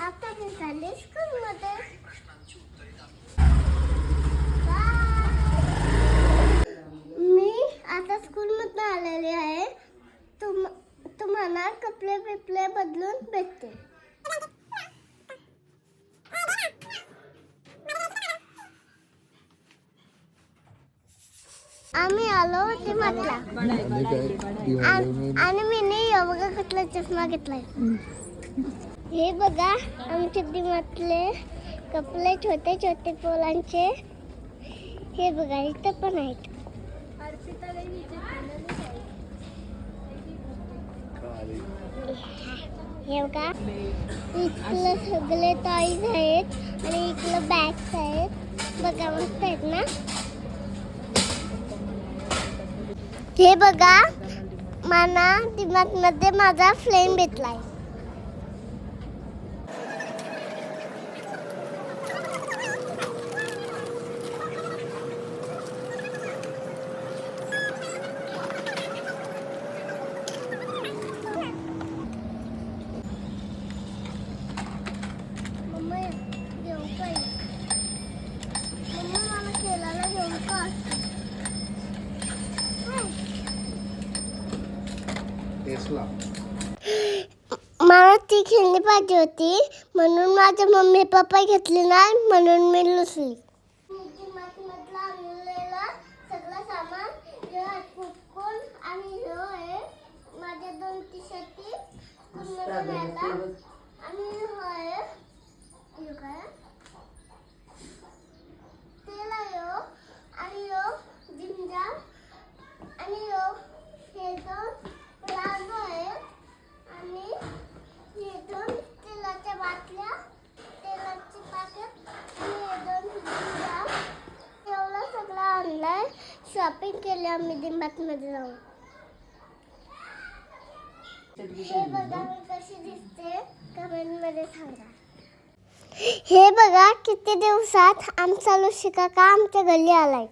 आता मी चालले स्कूलमध्ये. मी आता स्कूलमधून आलेले आहे. तुम्हाला कपडे बिपडे बदलून भेटते. आम्ही आलो होते म्हटला आणि मी योगा कसला चष्मा घेतलाय. हे बघा आमच्या दिमातले कपडे छोटे छोटे पोलांचे. हे बघा इथं पण आहेत. हे बघा इथलं सगळे टॉईज आहेत आणि इथलं बॅग्स आहेत. बघा मस्त आहेत ना. हे बघा मला दिमागमध्ये माझा फ्लेम भेटलाय. मम्मा घेऊ काय? मम्मा मला खेळायला घेऊ का? मला ती खेळणी पाहिजे होती म्हणून माझ्या मम्मी पप्पा घेतली नाही म्हणून मी लुसली. मधला आणलेला सगळं सामान फुकून आणि हे माझ्या 2 टी-शर्टी घालायला आणि हे काय तेल आहे आणि जिंजर आणि हे 2 प्लाझो आहे आणि हे 2 तेलाच्या बाटल्या, तेलाची पाकिट आणि हे 2 जिंजर. एवढं सगळं आणलंय. शॉपिंग केली आम्ही डिमार्टमध्ये जाऊन. हे बघा मी कशी दिसते कमेंटमध्ये सांगा. हे बघा किती दिवसात आमचा लुशी काका आमच्या घरी आलाय.